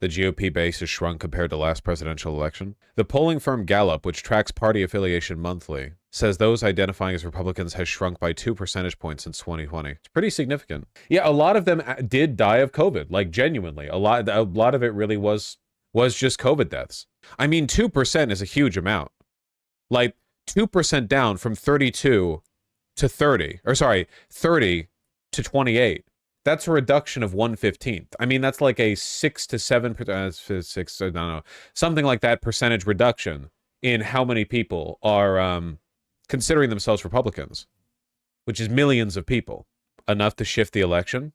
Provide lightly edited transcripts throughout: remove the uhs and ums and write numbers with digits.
The GOP base has shrunk compared to last presidential election. The polling firm Gallup, which tracks party affiliation monthly, says those identifying as Republicans has shrunk by 2 percentage points since 2020. It's pretty significant. Yeah, a lot of them did die of COVID, like genuinely. A lot of it really was just COVID deaths. I mean, 2% is a huge amount. Like 2% down from 32 to 30, or sorry, 30 to 28. That's a reduction of 1/15. I mean, that's like a 6 to 7%, I don't know, something like that percentage reduction in how many people are considering themselves Republicans, which is millions of people. Enough to shift the election?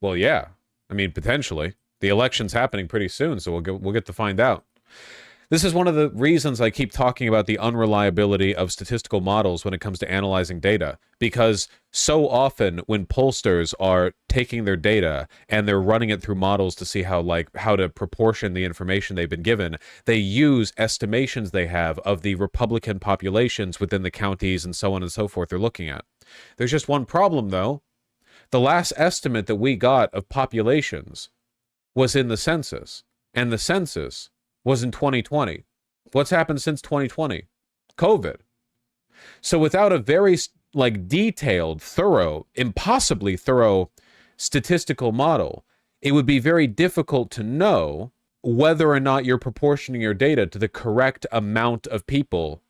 Well, yeah. I mean, potentially. The election's happening pretty soon, so we'll get to find out. This is one of the reasons I keep talking about the unreliability of statistical models when it comes to analyzing data, because so often when pollsters are taking their data and they're running it through models to see how to proportion the information they've been given, they use estimations they have of the Republican populations within the counties and so on and so forth they're looking at. There's just one problem, though. The last estimate that we got of populations was in the census, and the census was in 2020. What's happened since 2020? COVID. So without a very detailed, thorough, impossibly thorough statistical model, it would be very difficult to know whether or not you're proportioning your data to the correct amount of people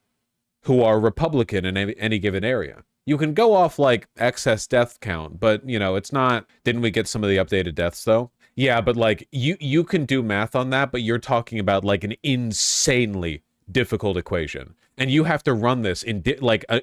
who are Republican in any given area. You can go off like excess death count, but it's not. Didn't we get some of the updated deaths though? Yeah, but like you can do math on that, but you're talking about like an insanely difficult equation. And you have to run this in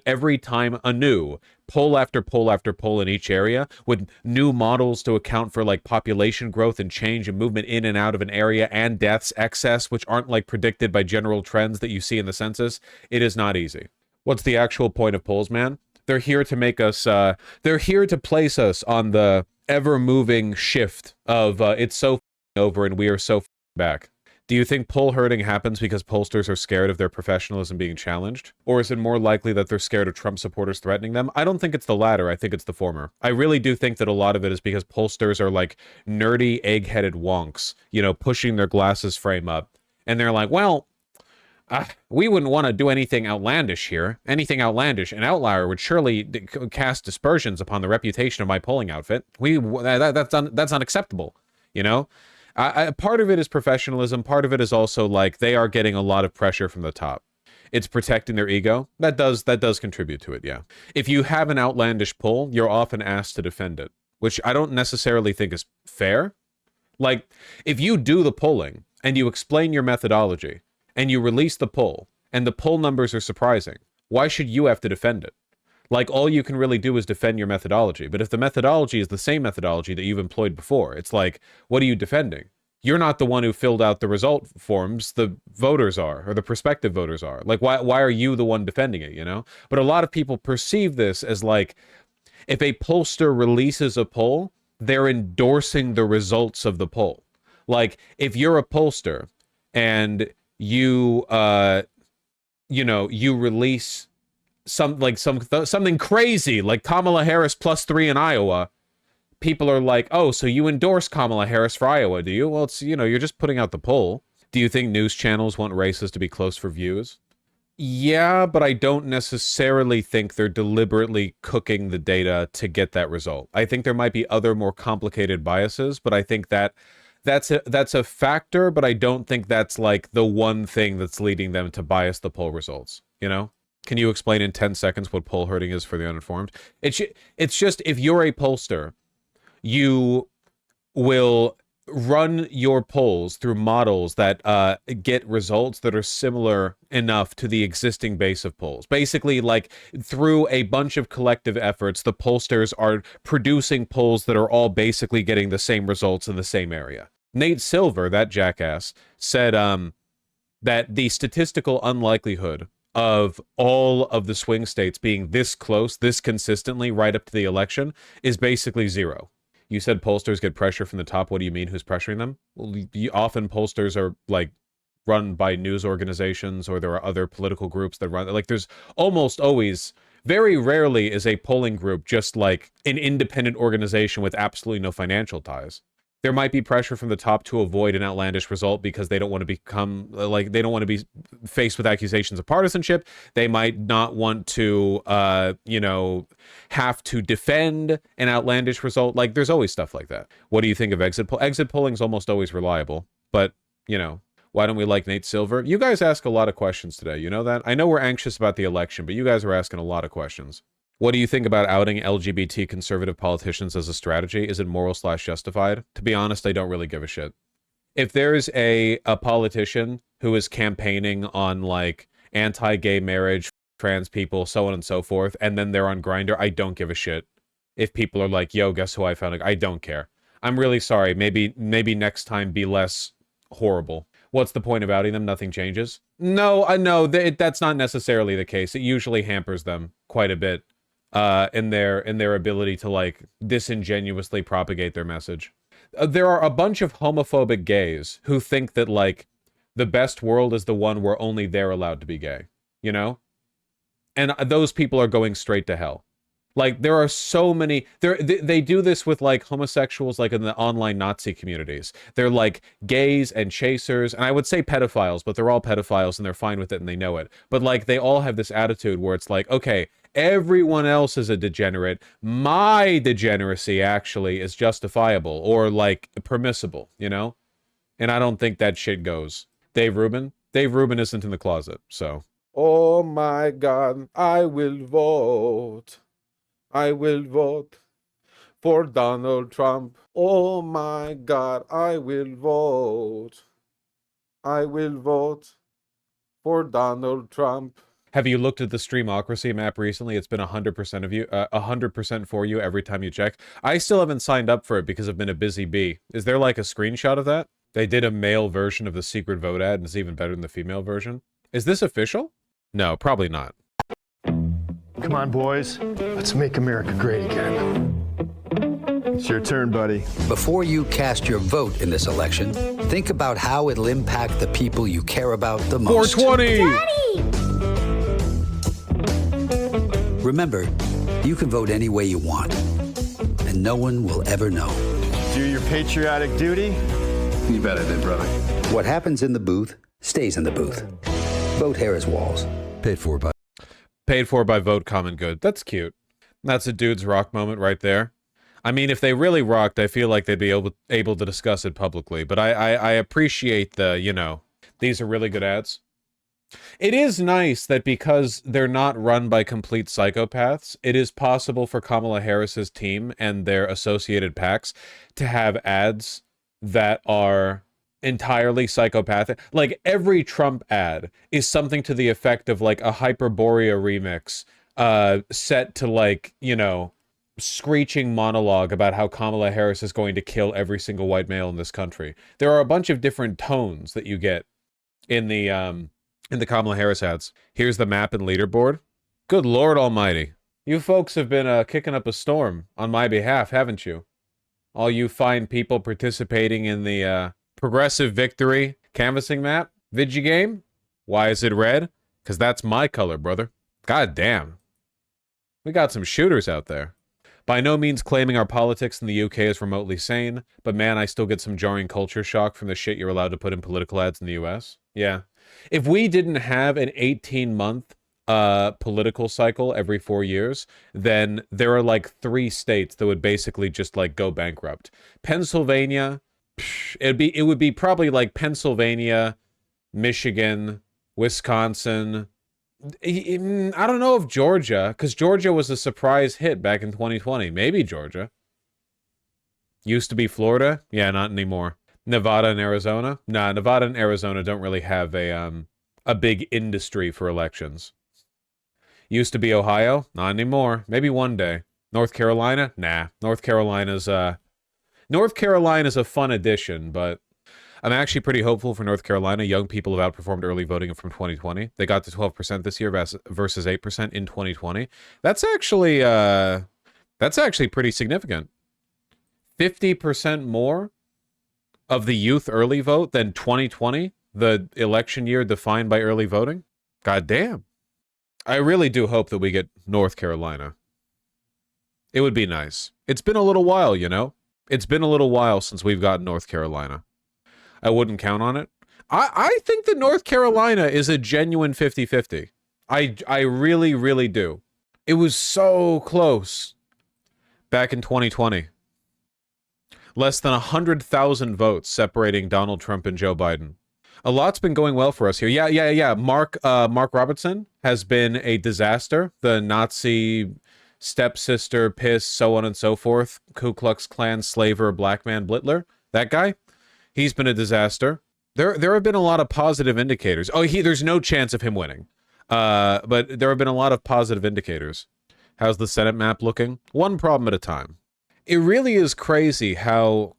every time anew, poll after poll after poll in each area with new models to account for like population growth and change and movement in and out of an area and deaths excess, which aren't like predicted by general trends that you see in the census. It is not easy. What's the actual point of polls, man? They're here to make us, they're here to place us on the ever-moving shift of it's so over and we are so back. Do you think poll herding happens because pollsters are scared of their professionalism being challenged? Or is it more likely that they're scared of Trump supporters threatening them? I don't think it's the latter. I think it's the former. I really do think that a lot of it is because pollsters are like nerdy, egg-headed wonks, pushing their glasses frame up. And they're like, well, we wouldn't want to do anything outlandish here. Anything outlandish. An outlier would surely cast dispersions upon the reputation of my polling outfit. That's unacceptable, Part of it is professionalism. Part of it is also like they are getting a lot of pressure from the top. It's protecting their ego. That does contribute to it, yeah. If you have an outlandish poll, you're often asked to defend it, which I don't necessarily think is fair. Like, if you do the polling and you explain your methodology, and you release the poll, and the poll numbers are surprising, why should you have to defend it? Like, all you can really do is defend your methodology. But if the methodology is the same methodology that you've employed before, it's like, what are you defending? You're not the one who filled out the result forms, the voters are, or the prospective voters are. Like, why are you the one defending it, But a lot of people perceive this as like, if a pollster releases a poll, they're endorsing the results of the poll. Like, if you're a pollster and you release something crazy like Kamala Harris +3 in Iowa, people are like, oh, so you endorse Kamala Harris for Iowa, do you? Well, it's, you're just putting out the poll. Do you think news channels want races to be close for views? Yeah, but I don't necessarily think they're deliberately cooking the data to get that result. I think there might be other more complicated biases, but I think that's a factor, but I don't think that's like the one thing that's leading them to bias the poll results, Can you explain in 10 seconds what poll herding is for the uninformed? It's just, if you're a pollster, you will run your polls through models that get results that are similar enough to the existing base of polls. Basically, like, through a bunch of collective efforts, the pollsters are producing polls that are all basically getting the same results in the same area. Nate Silver, that jackass, said that the statistical unlikelihood of all of the swing states being this close, this consistently right up to the election is basically zero. You said pollsters get pressure from the top. What do you mean? Who's pressuring them? Well, often pollsters are like run by news organizations, or there are other political groups that run. Like, there's almost always, very rarely is a polling group just like an independent organization with absolutely no financial ties. There might be pressure from the top to avoid an outlandish result because they don't want to become like they don't want to be faced with accusations of partisanship. They might not want to, have to defend an outlandish result. Like, there's always stuff like that. What do you think of exit poll? Exit polling is almost always reliable, but why don't we like Nate Silver? You guys ask a lot of questions today. You know that? I know we're anxious about the election, but you guys are asking a lot of questions. What do you think about outing LGBT conservative politicians as a strategy? Is it moral/justified? To be honest, I don't really give a shit. If there's a politician who is campaigning on like anti-gay marriage, trans people, so on and so forth, and then they're on Grindr, I don't give a shit. If people are like, yo, guess who I found? I don't care. I'm really sorry. Maybe next time be less horrible. What's the point of outing them? Nothing changes. No, I know that's not necessarily the case. It usually hampers them quite a bit. In their ability to like disingenuously propagate their message. There are a bunch of homophobic gays who think that like the best world is the one where only they're allowed to be gay, and those people are going straight to hell. Like, there are so many, they do this with like homosexuals, like in the online Nazi communities. They're like gays and chasers, and I would say pedophiles, but they're all pedophiles and they're fine with it and they know it. But like, they all have this attitude where it's like, okay, everyone else is a degenerate. My degeneracy actually is justifiable or like permissible, And I don't think that shit goes. Dave Rubin isn't in the closet, so. Oh my God, I will vote. I will vote for Donald Trump. Oh my God, I will vote. I will vote for Donald Trump. Have you looked at the Streamocracy map recently? It's been 100% of you, 100% for you every time you check. I still haven't signed up for it because I've been a busy bee. Is there like a screenshot of that? They did a male version of the secret vote ad and it's even better than the female version. Is this official? No, probably not. Come on, boys. Let's make America great again. It's your turn, buddy. Before you cast your vote in this election, think about how it'll impact the people you care about the most. 420! Daddy! Remember, you can vote any way you want, and no one will ever know. Do your patriotic duty? You bet I did, brother. What happens in the booth stays in the booth. Vote Harris Walls. Paid for by Vote Common Good. That's cute. That's a dude's rock moment right there. I mean, if they really rocked, I feel like they'd be able to discuss it publicly. But I appreciate the, these are really good ads. It is nice that because they're not run by complete psychopaths, it is possible for Kamala Harris's team and their associated PACs to have ads that are entirely psychopathic. Like, every Trump ad is something to the effect of like a Hyperborea remix set to like, screeching monologue about how Kamala Harris is going to kill every single white male in this country. There are a bunch of different tones that you get in the Kamala Harris ads. Here's the map and leaderboard. Good Lord Almighty. You folks have been kicking up a storm on my behalf, haven't you? All you fine people participating in the Progressive Victory canvassing map vidgy game. Why is it red? Because that's my color, brother. God damn. We got some shooters out there. By no means claiming our politics in the UK is remotely sane, but man, I still get some jarring culture shock from the shit you're allowed to put in political ads in the US. Yeah. If we didn't have an 18-month political cycle every 4 years, then there are like 3 states that would basically just like go bankrupt. Pennsylvania, it would be probably like Pennsylvania, Michigan, Wisconsin. I don't know if Georgia, because Georgia was a surprise hit back in 2020. Maybe Georgia. Used to be Florida. Yeah, not anymore. Nevada and Arizona. Nah, Nevada and Arizona don't really have a big industry for elections. Used to be Ohio. Not anymore. Maybe one day. North Carolina. Nah, North Carolina's a fun addition, but I'm actually pretty hopeful for North Carolina. Young people have outperformed early voting from 2020. They got to 12% this year versus 8% in 2020. That's actually pretty significant. 50% more of the youth early vote than 2020, the election year defined by early voting. God damn. I really do hope that we get North Carolina. It would be nice. It's been a little while, It's been a little while since we've gotten North Carolina. I wouldn't count on it. I think that North Carolina is a genuine 50-50. I really, really do. It was so close back in 2020. Less than 100,000 votes separating Donald Trump and Joe Biden. A lot's been going well for us here. Yeah. Mark Robertson has been a disaster. The Nazi stepsister, piss, so on and so forth. Ku Klux Klan slaver, black man, Blitler. That guy, he's been a disaster. There have been a lot of positive indicators. Oh, there's no chance of him winning. But there have been a lot of positive indicators. How's the Senate map looking? One problem at a time. It really is crazy how,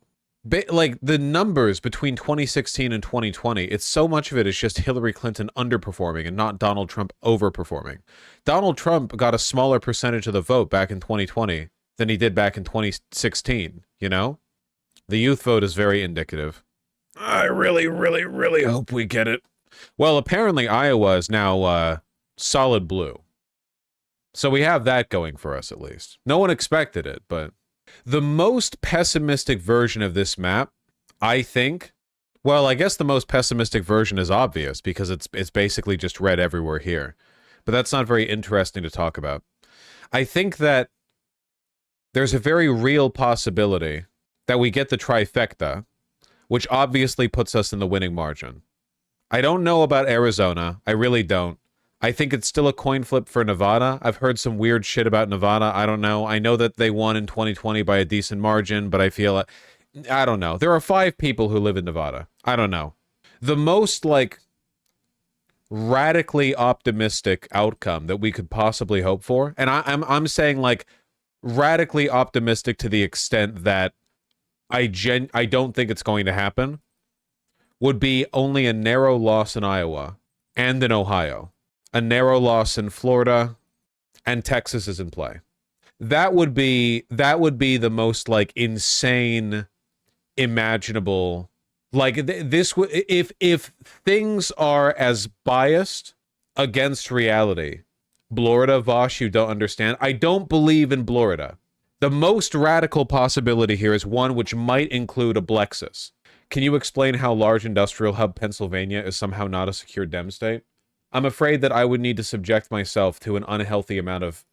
like, the numbers between 2016 and 2020, it's so much of it is just Hillary Clinton underperforming and not Donald Trump overperforming. Donald Trump got a smaller percentage of the vote back in 2020 than he did back in 2016, you know? The youth vote is very indicative. I really, really, really hope we get it. Well, apparently Iowa is now solid blue. So we have that going for us, at least. No one expected it, but the most pessimistic version of this map, I think, well, I guess the most pessimistic version is obvious because it's basically just red everywhere here. But that's not very interesting to talk about. I think that there's a very real possibility that we get the trifecta, which obviously puts us in the winning margin. I don't know about Arizona. I really don't. I think it's still a coin flip for Nevada. I've heard some weird shit about Nevada. I don't know. I know that they won in 2020 by a decent margin, but I feel I don't know. There are 5 people who live in Nevada. I don't know. The most, like, radically optimistic outcome that we could possibly hope for, and I'm saying, like, radically optimistic to the extent that I don't think it's going to happen, would be only a narrow loss in Iowa and in Ohio. A narrow loss in Florida, and Texas is in play. That would be the most, like, insane imaginable. Like, this would, if things are as biased against reality. Florida, Vaush, you don't understand. I don't believe in Florida. The most radical possibility here is one which might include a Blexus. Can you explain how large industrial hub Pennsylvania is somehow not a secure Dem state? I'm afraid that I would need to subject myself to an unhealthy amount of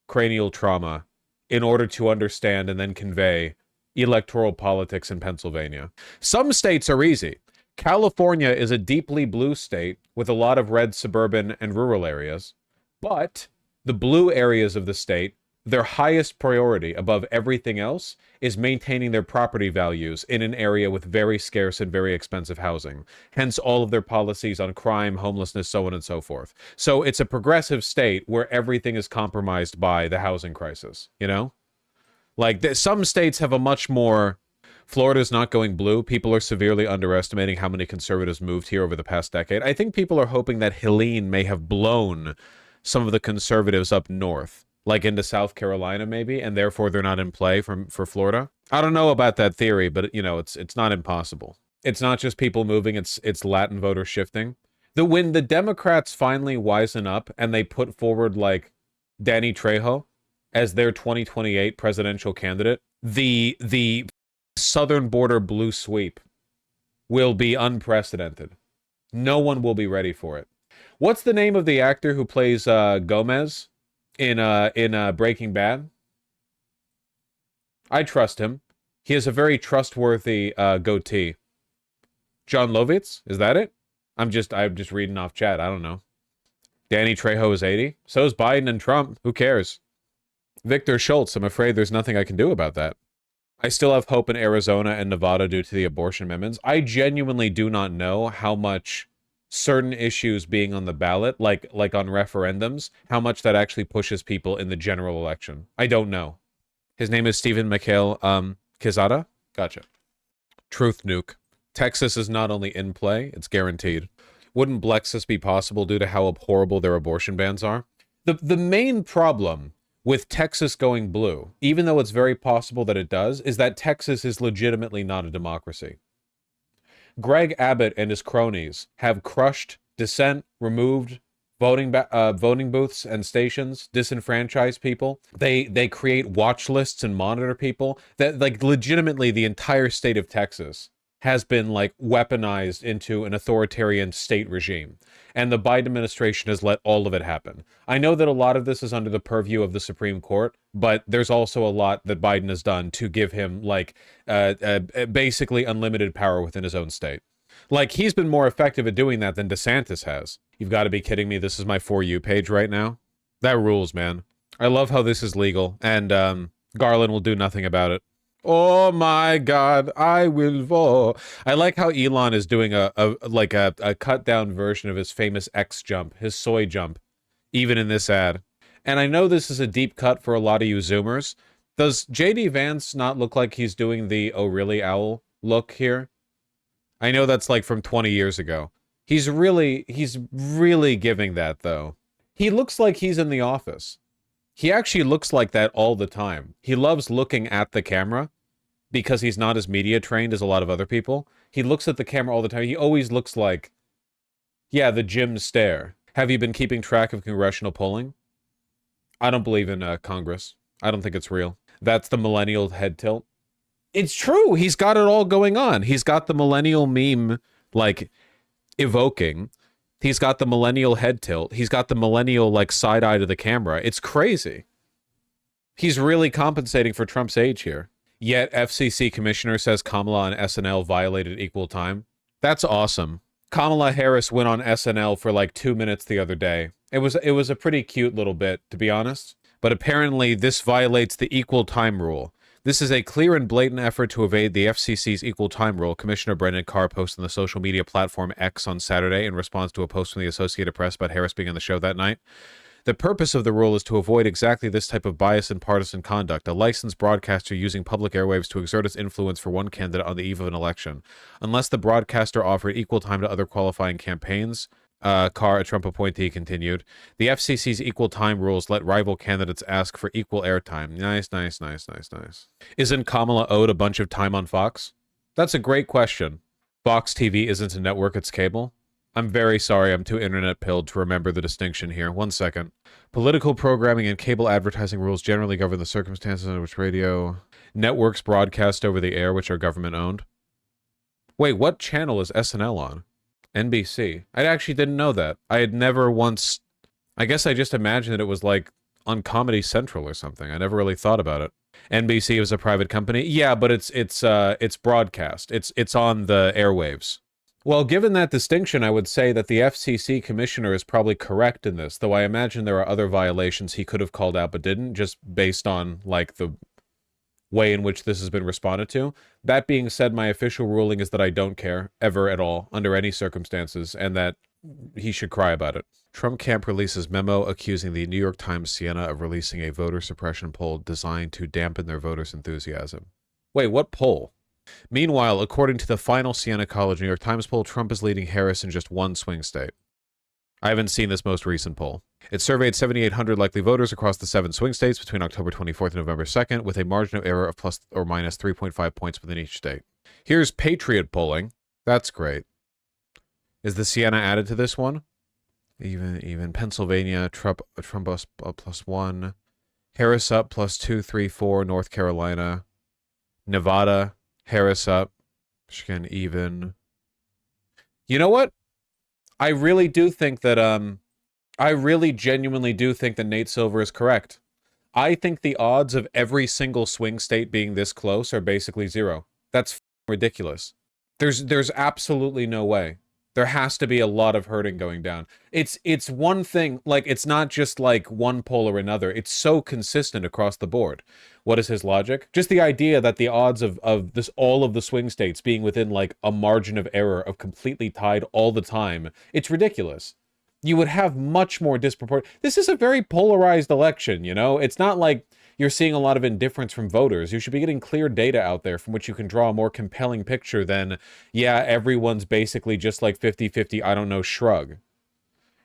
cranial trauma in order to understand and then convey electoral politics in Pennsylvania. Some states are easy. California is a deeply blue state with a lot of red suburban and rural areas, but the blue areas of the state, their highest priority above everything else is maintaining their property values in an area with very scarce and very expensive housing. Hence all of their policies on crime, homelessness, so on and so forth. So it's a progressive state where everything is compromised by the housing crisis, you know? Like, some states have a much more... Florida's not going blue. People are severely underestimating how many conservatives moved here over the past decade. I think people are hoping that Helene may have blown some of the conservatives up north, like into South Carolina maybe, and therefore they're not in play for Florida. I don't know about that theory, but, you know, it's not impossible. It's not just people moving, it's Latin voters shifting. When the Democrats finally wisen up and they put forward, like, Danny Trejo as their 2028 presidential candidate, the southern border blue sweep will be unprecedented. No one will be ready for it. What's the name of the actor who plays Gomez in Breaking Bad? I trust him. He has a very trustworthy goatee. John Lovitz? Is that it? I'm just reading off chat. I don't know. Danny Trejo is 80. So is Biden and Trump. Who cares? Victor Schultz. I'm afraid there's nothing I can do about that. I still have hope in Arizona and Nevada due to the abortion amendments. I genuinely do not know how much certain issues being on the ballot, like on referendums, how much that actually pushes people in the general election. I don't know. His name is Stephen Mikhail Quezada? Gotcha. Truth nuke. Texas is not only in play, it's guaranteed. Wouldn't Blexus be possible due to how horrible their abortion bans are? The main problem with Texas going blue, even though it's very possible that it does, is that Texas is legitimately not a democracy. Greg Abbott and his cronies have crushed dissent, removed voting booths and stations, disenfranchise people. They create watch lists and monitor people. That, like, legitimately the entire state of Texas has been, like, weaponized into an authoritarian state regime. And the Biden administration has let all of it happen. I know that a lot of this is under the purview of the Supreme Court, but there's also a lot that Biden has done to give him, like, basically unlimited power within his own state. Like, he's been more effective at doing that than DeSantis has. You've got to be kidding me. This is my For You page right now. That rules, man. I love how this is legal, and Garland will do nothing about it. Oh my God, I will vote. I like how Elon is doing a cut down version of his famous X jump, his soy jump, even in this ad. And I know this is a deep cut for a lot of you Zoomers. Does JD Vance not look like he's doing the "Oh really, owl" look here? I know that's like from 20 years ago. He's really giving that, though. He looks like he's in The Office. He actually looks like that all the time. He loves looking at the camera because he's not as media trained as a lot of other people. He looks at the camera all the time. He always looks like, yeah, the Jim stare. Have you been keeping track of congressional polling? I don't believe in Congress. I don't think it's real. That's the millennial head tilt. It's true. He's got it all going on. He's got the millennial meme, like, evoking. He's got the millennial head tilt. He's got the millennial, like, side eye to the camera. It's crazy. He's really compensating for Trump's age here. Yet FCC commissioner says Kamala on SNL violated equal time. That's awesome. Kamala Harris went on SNL for like 2 minutes the other day. It was a pretty cute little bit, to be honest. But apparently this violates the equal time rule. This is a clear and blatant effort to evade the FCC's equal time rule, Commissioner Brendan Carr posted on the social media platform X on Saturday in response to a post from the Associated Press about Harris being on the show that night. The purpose of the rule is to avoid exactly this type of bias and partisan conduct, a licensed broadcaster using public airwaves to exert its influence for one candidate on the eve of an election. Unless the broadcaster offered equal time to other qualifying campaigns, Carr, a Trump appointee, continued, the FCC's equal time rules let rival candidates ask for equal airtime. Nice. Isn't Kamala owed a bunch of time on Fox? That's a great question. Fox TV isn't a network, it's cable. I'm very sorry, I'm too internet pilled to remember the distinction here. 1 second. Political programming and cable advertising rules generally govern the circumstances under which radio networks broadcast over the air, which are government owned. Wait, what channel is SNL on? NBC. I actually didn't know that. I had never once... I guess I just imagined that it was like on Comedy Central or something. I never really thought about it. NBC was a private company. Yeah, but it's broadcast. It's on the airwaves. Well, given that distinction, I would say that the FCC commissioner is probably correct in this, though I imagine there are other violations he could have called out but didn't, just based on, like, the way in which this has been responded to. That being said, my official ruling is that I don't care, ever at all, under any circumstances, and that he should cry about it. Trump camp releases memo accusing the New York Times Siena of releasing a voter suppression poll designed to dampen their voters' enthusiasm. Wait, what poll? Meanwhile, according to the final Siena College New York Times poll, Trump is leading Harris in just one swing state. I haven't seen this most recent poll. It surveyed 7,800 likely voters across the 7 swing states between October 24th and November 2nd, with a margin of error of plus or minus 3.5 points within each state. Here's Patriot polling. That's great. Is the Siena added to this one? Even Pennsylvania, Trump up +1. Harris up +2, 3, 4. North Carolina. Nevada, Harris up. Michigan even. You know what? I really do think that I really genuinely do think that Nate Silver is correct. I think the odds of every single swing state being this close are basically zero. That's ridiculous. There's absolutely no way. There has to be a lot of hurting going down. It's one thing, like, it's not just like one poll or another. It's so consistent across the board. What is his logic? Just the idea that the odds of this, all of the swing states being within like a margin of error of completely tied all the time, it's ridiculous. You would have much more disproportionate. This is a very polarized election, you know? It's not like you're seeing a lot of indifference from voters. You should be getting clear data out there from which you can draw a more compelling picture than, yeah, everyone's basically just like 50-50, I don't know, shrug.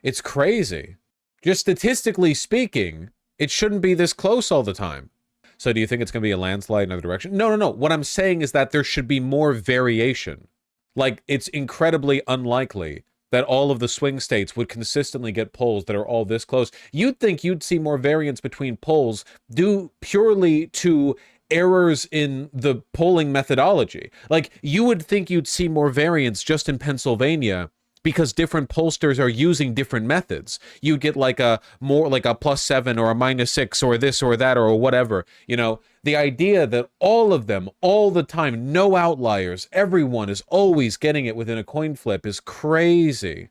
It's crazy. Just statistically speaking, it shouldn't be this close all the time. So do you think it's going to be a landslide in another direction? No. What I'm saying is that there should be more variation. Like, it's incredibly unlikely that all of the swing states would consistently get polls that are all this close. You'd think you'd see more variance between polls due purely to errors in the polling methodology. Like, you would think you'd see more variance just in Pennsylvania because different pollsters are using different methods. You'd get like a more like a +7 or a -6 or this or that or whatever. You know, the idea that all of them, all the time, no outliers, everyone is always getting it within a coin flip is crazy.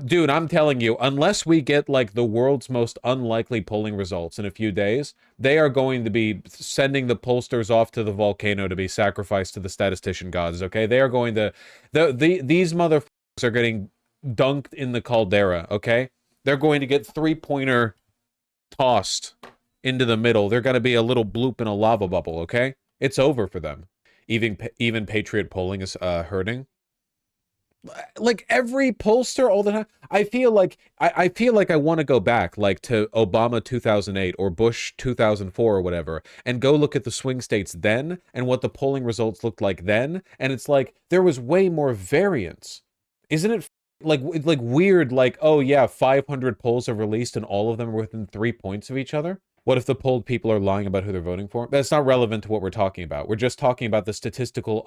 Dude, I'm telling you, unless we get like the world's most unlikely polling results in a few days, they are going to be sending the pollsters off to the volcano to be sacrificed to the statistician gods, okay? They are going to, these motherfuckers are getting dunked in the caldera, okay? They're going to get three-pointer tossed into the middle. They're going to be a little bloop in a lava bubble, okay? It's over for them. Even Patriot polling is hurting. Like every pollster all the time. I feel like I want to go back like to Obama 2008 or Bush 2004 or whatever and go look at the swing states then and what the polling results looked like then, and it's like there was way more variance. Isn't it like weird, like, oh yeah, 500 polls are released and all of them are within 3 points of each other? What if the polled people are lying about who they're voting for? That's not relevant to what we're talking about. We're just talking about the statistical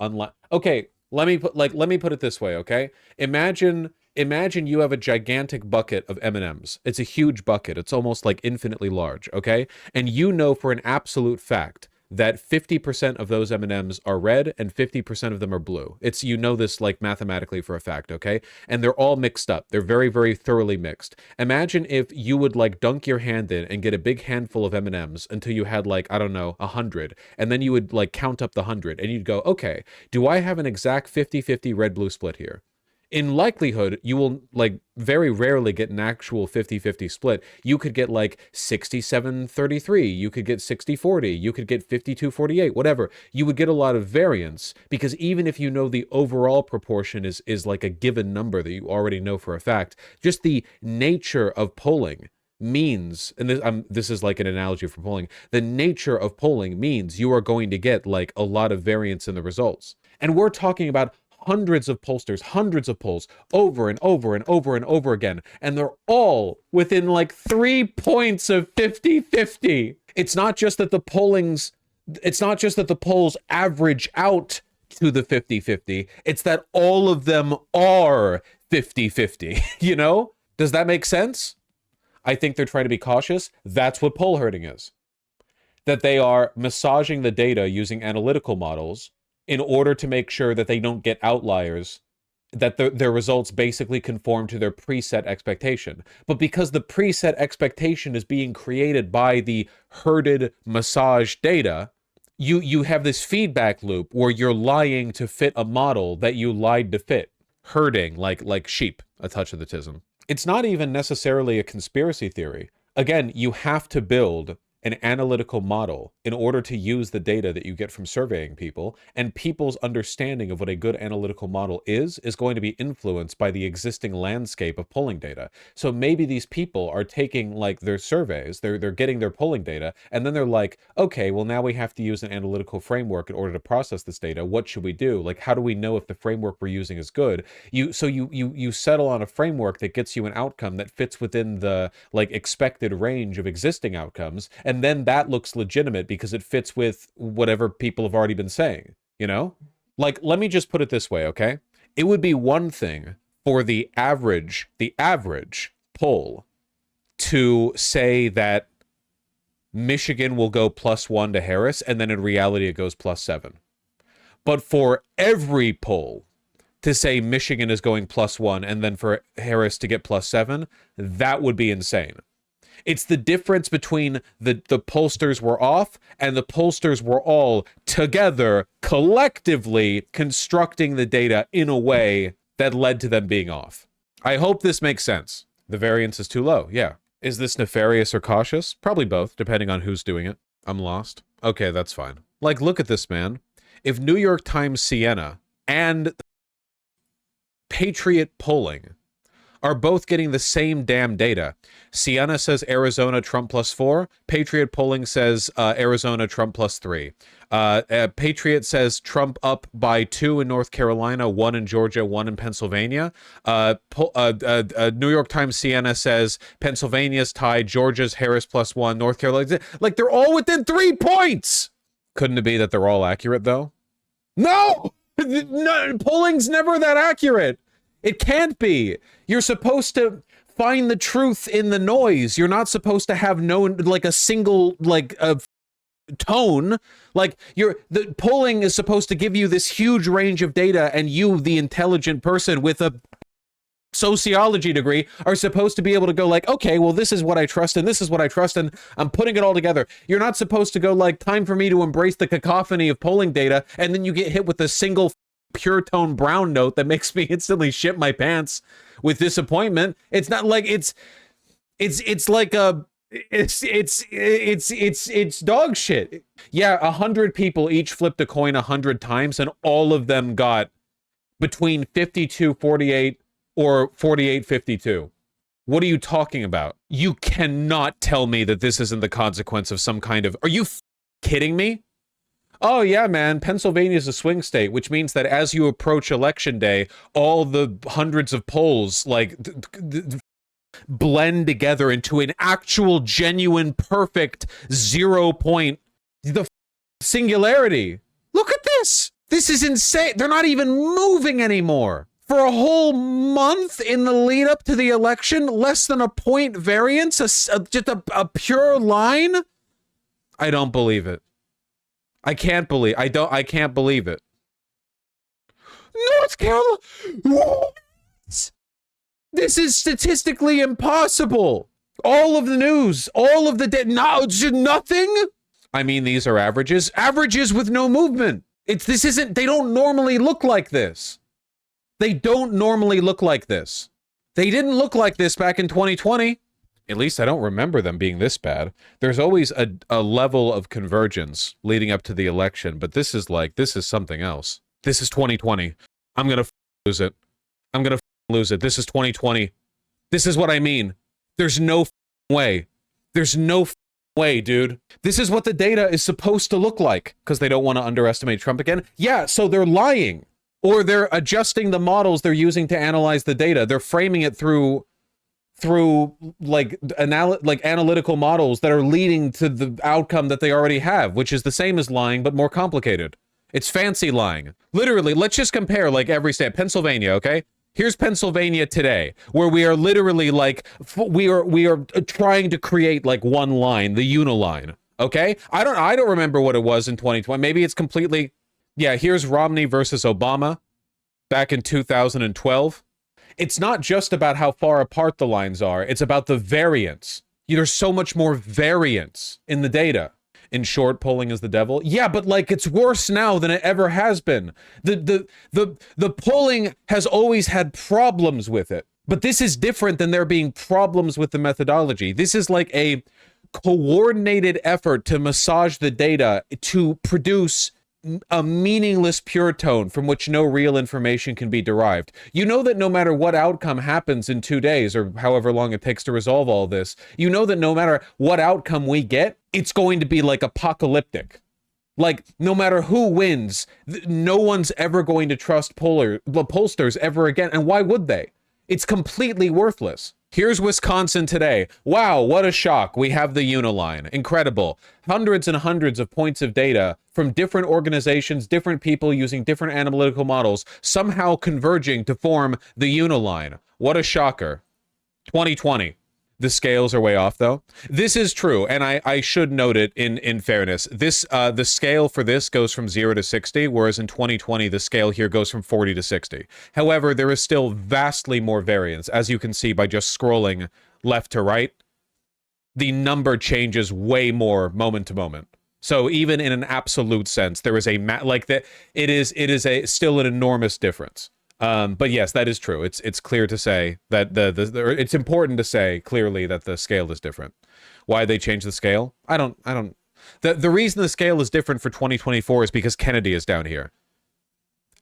Okay, let me put it this way, okay? Imagine you have a gigantic bucket of M&Ms. It's a huge bucket. It's almost like infinitely large, okay? And you know for an absolute fact that 50% of those M&Ms are red and 50% of them are blue. You know this like mathematically for a fact, okay? And they're all mixed up. They're very, very thoroughly mixed. Imagine if you would like dunk your hand in and get a big handful of M&Ms until you had like, I don't know, 100. And then you would like count up the 100 and you'd go, okay, do I have an exact 50-50 red-blue split here? In likelihood, you will like very rarely get an actual 50-50 split. You could get like 67-33, you could get 60-40, you could get 52-48, whatever. You would get a lot of variance because even if you know the overall proportion is like a given number that you already know for a fact, just the nature of polling means, and this is like an analogy for polling, the nature of polling means you are going to get like a lot of variance in the results. And we're talking about hundreds of pollsters, hundreds of polls, over and over and over and over again. And they're all within like 3 points of 50-50. It's not just that the polls average out to the 50-50. It's that all of them are 50-50, you know? Does that make sense? I think they're trying to be cautious. That's what poll herding is. That they are massaging the data using analytical models in order to make sure that they don't get outliers, that their results basically conform to their preset expectation. But because the preset expectation is being created by the herded massage data, you have this feedback loop where you're lying to fit a model that you lied to fit. Herding, like sheep, a touch of the tism. It's not even necessarily a conspiracy theory. Again, you have to build an analytical model in order to use the data that you get from surveying people, and people's understanding of what a good analytical model is going to be influenced by the existing landscape of polling data. So maybe these people are taking like their surveys, they're getting their polling data, and then they're like, okay, well now we have to use an analytical framework in order to process this data. What should we do? Like, how do we know if the framework we're using is good? You settle on a framework that gets you an outcome that fits within the like expected range of existing outcomes, and then that looks legitimate because it fits with whatever people have already been saying, you know? Like, let me just put it this way, okay? It would be one thing for the average poll to say that Michigan will go +1 to Harris, and then in reality it goes +7. But for every poll to say Michigan is going +1 and then for Harris to get +7, that would be insane. It's the difference between the pollsters were off and the pollsters were all together, collectively constructing the data in a way that led to them being off. I hope this makes sense. The variance is too low, yeah. Is this nefarious or cautious? Probably both, depending on who's doing it. I'm lost. Okay, that's fine. Like, look at this, man. If New York Times Siena and Patriot polling are both getting the same damn data. Siena says Arizona Trump +4. Patriot polling says Arizona Trump +3. Patriot says Trump up by 2 in North Carolina, 1 in Georgia, 1 in Pennsylvania. New York Times Siena says Pennsylvania's tied, Georgia's Harris +1, North Carolina. Like, they're all within 3 points. Couldn't it be that they're all accurate, though? No! No, polling's never that accurate. It can't be. You're supposed to find the truth in the noise. You're not supposed to have a single tone. Like, the polling is supposed to give you this huge range of data, and you, the intelligent person with a sociology degree, are supposed to be able to go like, okay, well, this is what I trust and this is what I trust, and I'm putting it all together. You're not supposed to go like, time for me to embrace the cacophony of polling data, and then you get hit with a single pure tone brown note that makes me instantly shit my pants with disappointment. It's not like it's dog shit. Yeah, 100 people each flipped a coin 100 times, and all of them got between 52-48 or 48-52. What are you talking about? You cannot tell me that this isn't the consequence of some kind of... Are you kidding me? Oh, yeah, man, Pennsylvania is a swing state, which means that as you approach election day, all the hundreds of polls, like, blend together into an actual, genuine, perfect 0 point... The singularity. Look at this! This is insane! They're not even moving anymore! For a whole month in the lead up to the election, less than a point variance, just a pure line? I don't believe it. I can't believe it. North Carolina. What? This is statistically impossible. All of the news, all of the nothing. I mean, these are averages with no movement. They don't normally look like this. They don't normally look like this. They didn't look like this back in 2020. At least I don't remember them being this bad. There's always a level of convergence leading up to the election, but this is something else. This is 2020. I'm gonna lose it. I'm gonna lose it. This is 2020. This is what I mean. There's no way. There's no way, dude. This is what the data is supposed to look like, because they don't want to underestimate Trump again. Yeah, so they're lying. Or they're adjusting the models they're using to analyze the data. They're framing it through analytical models that are leading to the outcome that they already have, which is the same as lying, but more complicated. It's fancy lying. Literally, let's just compare like every state. Pennsylvania, okay? Here's Pennsylvania today, where we are literally like, we are trying to create like one line, the uniline, okay? I don't remember what it was in 2020. Maybe it's completely... Yeah, here's Romney versus Obama back in 2012. It's not just about how far apart the lines are. It's about the variance. There's so much more variance in the data. In short, polling is the devil. Yeah, but like it's worse now than it ever has been. The polling has always had problems with it. But this is different than there being problems with the methodology. This is like a coordinated effort to massage the data to produce a meaningless pure tone from which no real information can be derived. You know that no matter what outcome happens in 2 days or however long it takes to resolve all this, you know that no matter what outcome we get, it's going to be like apocalyptic. Like, no matter who wins, no one's ever going to trust pollsters ever again. And why would they? It's completely worthless. Here's Wisconsin today. Wow, what a shock. We have the Uniline. Incredible. Hundreds and hundreds of points of data from different organizations, different people using different analytical models, somehow converging to form the Uniline. What a shocker. 2020. The scales are way off, though. This is true, and I should note it in fairness. The scale for this goes from 0 to 60, whereas in 2020, the scale here goes from 40 to 60. However, there is still vastly more variance, as you can see by just scrolling left to right. The number changes way more moment to moment. So even in an absolute sense, there is it is still an enormous difference. But yes, that is true. It's clear to say that it's important to say clearly that the scale is different. Why they changed the scale? I don't. The reason the scale is different for 2024 is because Kennedy is down here.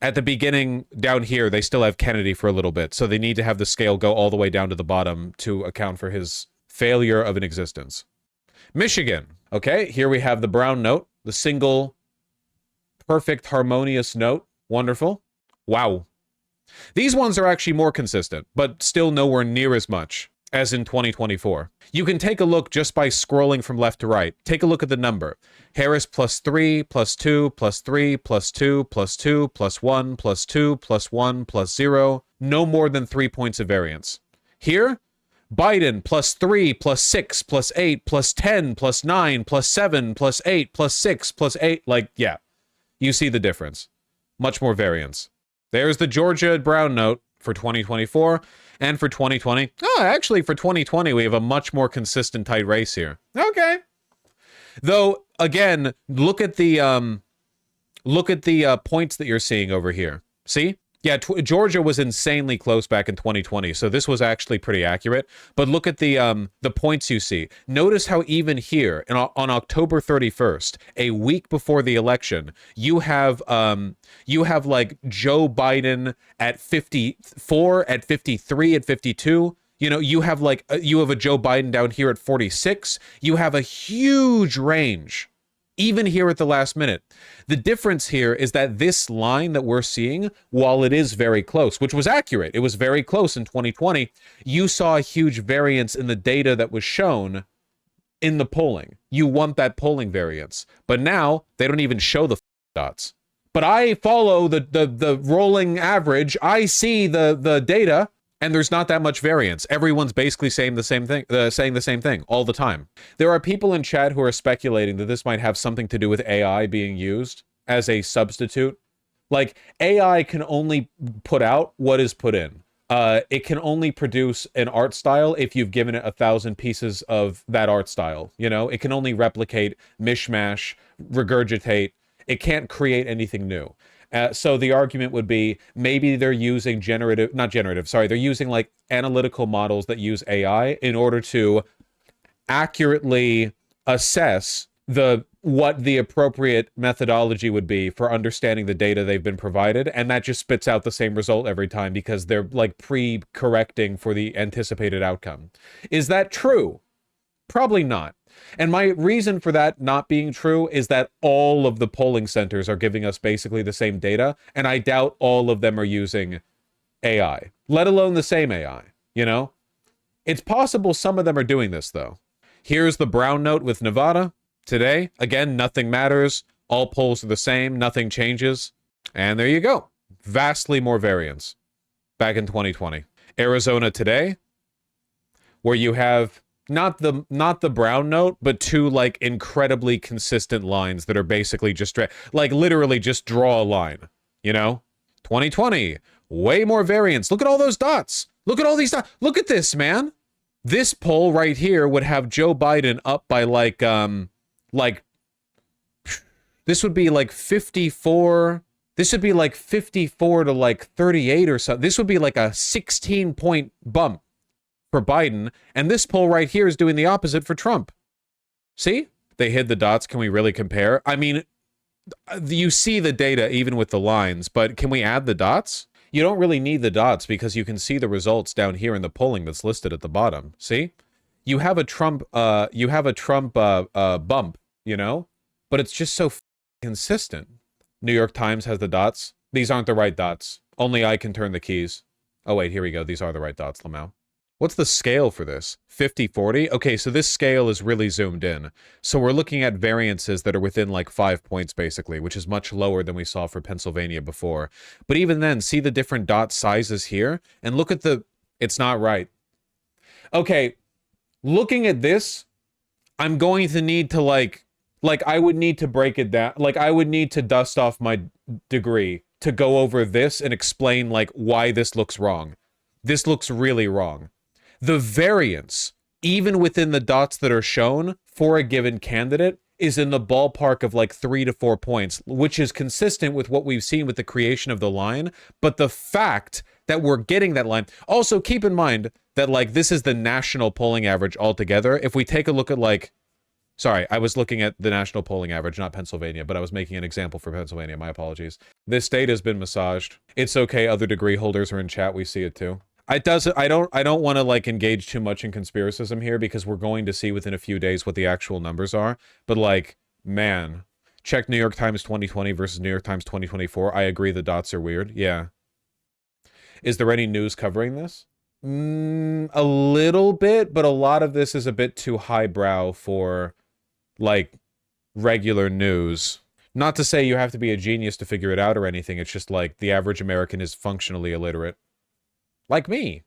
At the beginning down here, they still have Kennedy for a little bit, so they need to have the scale go all the way down to the bottom to account for his failure of an existence. Michigan. Okay, here we have the brown note, the single perfect harmonious note. Wonderful. Wow. These ones are actually more consistent, but still nowhere near as much as in 2024. You can take a look just by scrolling from left to right. Take a look at the number. Harris +3, +2, +3, +2, +2, +1, +2, +1, +0. No more than 3 points of variance. Here, Biden +3, +6, +8, +10, +9, +7, +8, +6, +8. Like, yeah, you see the difference. Much more variance. There's the Georgia brown note for 2024 and for 2020. Oh, actually, for 2020, we have a much more consistent tight race here. Okay. Though, again, look at the points that you're seeing over here. See? Yeah, Georgia was insanely close back in 2020, so this was actually pretty accurate. But look at the points you see. Notice how even here, on October 31st, a week before the election, you have like Joe Biden at 54, at 53, at 52. You know, you have a Joe Biden down here at 46. You have a huge range. Even here at the last minute. The difference here is that this line that we're seeing, while it is very close, which was accurate, it was very close in 2020, you saw a huge variance in the data that was shown in the polling. You want that polling variance. But now, they don't even show the dots. But I follow the rolling average, I see the data, and there's not that much variance. Everyone's basically saying the same thing all the time. There are people in chat who are speculating that this might have something to do with AI being used as a substitute. Like, AI can only put out what is put in. It can only produce an art style if you've given it 1,000 pieces of that art style. You know, it can only replicate, mishmash, regurgitate. It can't create anything new. So the argument would be maybe they're using they're using like analytical models that use AI in order to accurately assess what the appropriate methodology would be for understanding the data they've been provided, and that just spits out the same result every time because they're like pre-correcting for the anticipated outcome. Is that true? Probably not. And my reason for that not being true is that all of the polling centers are giving us basically the same data, and I doubt all of them are using AI, let alone the same AI, you know? It's possible some of them are doing this, though. Here's the brown note with Nevada today. Again, nothing matters. All polls are the same. Nothing changes. And there you go. Vastly more variance back in 2020. Arizona today, where you have not the brown note, but two like incredibly consistent lines that are basically just like literally just draw a line, you know? 2020, way more variance. Look at all those dots. Look at all these dots. Look at this, man. This poll right here would have Joe Biden up by like this would be like 54. This would be like 54 to like 38 or something. This would be like a 16-point bump for Biden, and this poll right here is doing the opposite for Trump. See? They hid the dots. Can we really compare? I mean, you see the data even with the lines, but can we add the dots? You don't really need the dots because you can see the results down here in the polling that's listed at the bottom. See? You have a Trump bump, you know? But it's just so consistent. New York Times has the dots. These aren't the right dots. Only I can turn the keys. Oh wait, here we go. These are the right dots, Lamau. What's the scale for this? 50-40? Okay, so this scale is really zoomed in. So we're looking at variances that are within like 5 points, basically, which is much lower than we saw for Pennsylvania before. But even then, see the different dot sizes here? And look at it's not right. Okay, looking at this, I'm going to need to like I would need to break it down. Like, I would need to dust off my degree to go over this and explain like why this looks wrong. This looks really wrong. The variance, even within the dots that are shown for a given candidate, is in the ballpark of like 3 to 4 points, which is consistent with what we've seen with the creation of the line. But the fact that we're getting that line, also keep in mind that like this is the national polling average altogether. If we take a look at like, sorry, I was looking at the national polling average, not Pennsylvania, but I was making an example for Pennsylvania. My apologies. This date has been massaged. It's okay, other degree holders are in chat, we see it too. I don't want to like engage too much in conspiracism here because we're going to see within a few days what the actual numbers are. But like, man, check New York Times 2020 versus New York Times 2024. I agree the dots are weird. Yeah. Is there any news covering this? A little bit, but a lot of this is a bit too highbrow for like regular news. Not to say you have to be a genius to figure it out or anything. It's just like the average American is functionally illiterate. Like me.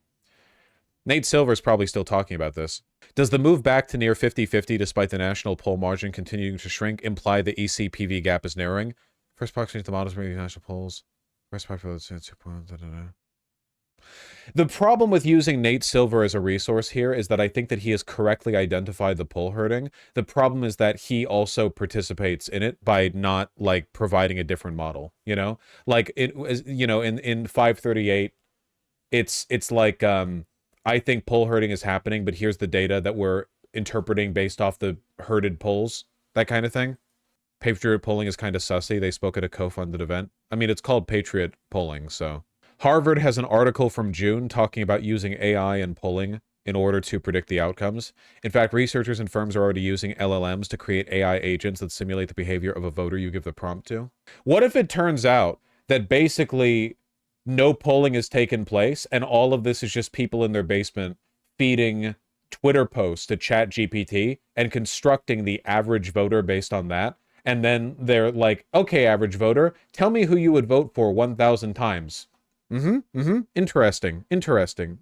Nate Silver's probably still talking about this. Does the move back to near 50-50 despite the national poll margin continuing to shrink imply the EC-PV gap is narrowing? First proxy to the models reading national polls. First population 2.0. The problem with using Nate Silver as a resource here is that I think that he has correctly identified the poll herding. The problem is that he also participates in it by not like providing a different model, you know? Like it was, you know, in 538 it's like I think poll herding is happening, but here's the data that we're interpreting based off the herded polls, that kind of thing. Patriot polling is kind of sussy. They spoke at a co-funded event. I mean, it's called Patriot polling, so. Harvard has an article from June talking about using AI and polling in order to predict the outcomes. In fact, researchers and firms are already using LLMs to create AI agents that simulate the behavior of a voter you give the prompt to. What if it turns out that basically no polling has taken place and all of this is just people in their basement feeding Twitter posts to ChatGPT and constructing the average voter based on that? And then they're like, okay, average voter, tell me who you would vote for 1,000 times. Interesting. Interesting.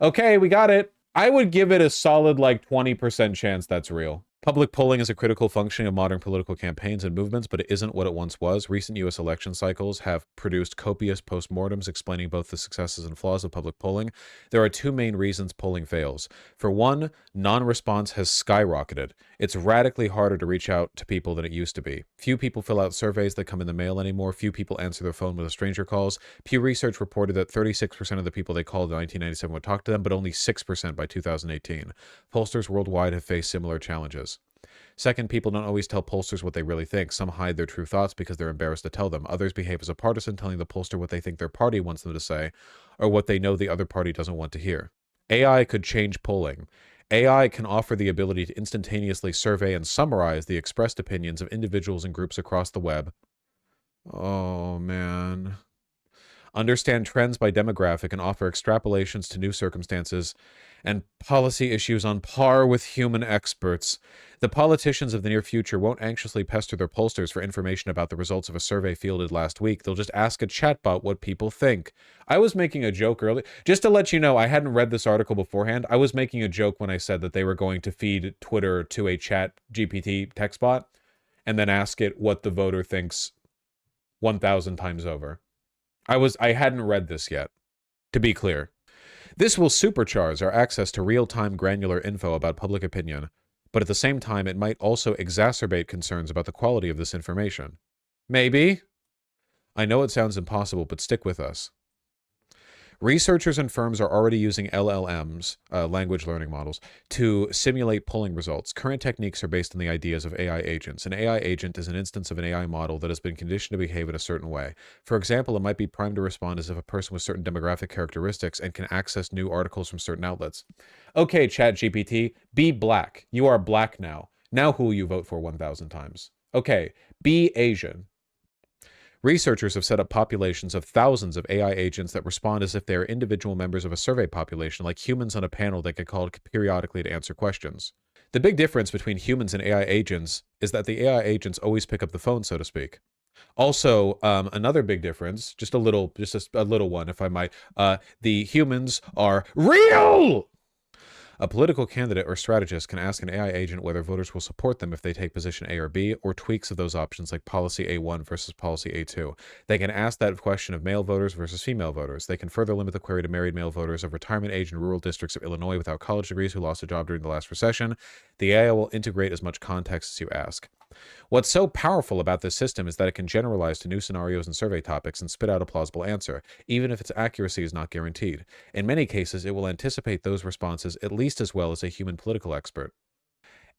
Okay, we got it. I would give it a solid like 20% chance that's real. Public polling is a critical function of modern political campaigns and movements, but it isn't what it once was. Recent U.S. election cycles have produced copious postmortems explaining both the successes and flaws of public polling. There are two main reasons polling fails. For one, non-response has skyrocketed. It's radically harder to reach out to people than it used to be. Few people fill out surveys that come in the mail anymore. Few people answer their phone when a stranger calls. Pew Research reported that 36% of the people they called in 1997 would talk to them, but only 6% by 2018. Pollsters worldwide have faced similar challenges. Second, people don't always tell pollsters what they really think. Some hide their true thoughts because they're embarrassed to tell them. Others behave as a partisan, telling the pollster what they think their party wants them to say, or what they know the other party doesn't want to hear. AI could change polling. AI can offer the ability to instantaneously survey and summarize the expressed opinions of individuals and groups across the web. Oh, man. Understand trends by demographic and offer extrapolations to new circumstances and policy issues on par with human experts. The politicians of the near future won't anxiously pester their pollsters for information about the results of a survey fielded last week. They'll just ask a chatbot what people think. I was making a joke earlier. Just to let you know, I hadn't read this article beforehand. I was making a joke when I said that they were going to feed Twitter to a chat GPT text bot and then ask it what the voter thinks 1,000 times over. I hadn't read this yet, to be clear. This will supercharge our access to real-time granular info about public opinion, but at the same time, it might also exacerbate concerns about the quality of this information. Maybe. I know it sounds impossible, but stick with us. Researchers and firms are already using LLMs, language learning models, to simulate polling results. Current techniques are based on the ideas of AI agents. An AI agent is an instance of an AI model that has been conditioned to behave in a certain way. For example, it might be primed to respond as if a person with certain demographic characteristics and can access new articles from certain outlets. Okay, ChatGPT, be black. You are black now. Now who will you vote for 1,000 times? Okay, be Asian. Researchers have set up populations of thousands of AI agents that respond as if they are individual members of a survey population, like humans on a panel that get called periodically to answer questions. The big difference between humans and AI agents is that the AI agents always pick up the phone, so to speak. Also, another big difference, just a little one, if I might, the humans are real! A political candidate or strategist can ask an AI agent whether voters will support them if they take position A or B, or tweaks of those options like policy A1 versus policy A2. They can ask that question of male voters versus female voters. They can further limit the query to married male voters of retirement age in rural districts of Illinois without college degrees who lost a job during the last recession. The AI will integrate as much context as you ask. What's so powerful about this system is that it can generalize to new scenarios and survey topics and spit out a plausible answer, even if its accuracy is not guaranteed. In many cases, it will anticipate those responses at least as well as a human political expert.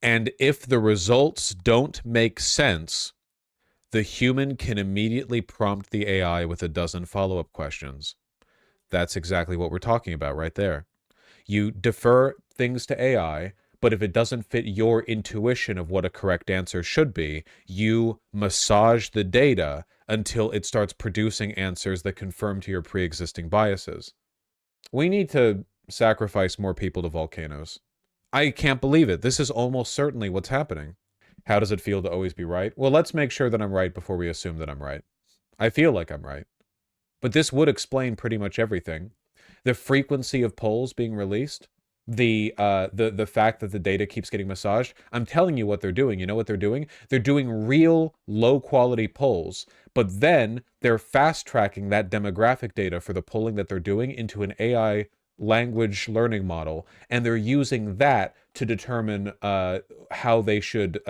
And if the results don't make sense, the human can immediately prompt the AI with a dozen follow-up questions. That's exactly what we're talking about right there. You defer things to AI, but if it doesn't fit your intuition of what a correct answer should be, you massage the data until it starts producing answers that conform to your pre-existing biases. We need to sacrifice more people to volcanoes. I can't believe it. This is almost certainly what's happening. How does it feel to always be right? Well, let's make sure that I'm right before we assume that I'm right. I feel like I'm right. But this would explain pretty much everything. The frequency of polls being released, the fact that the data keeps getting massaged. I'm telling you what they're doing. You know what they're doing? They're doing real low-quality polls, but then they're fast-tracking that demographic data for the polling that they're doing into an AI language learning model, and they're using that to determine how they should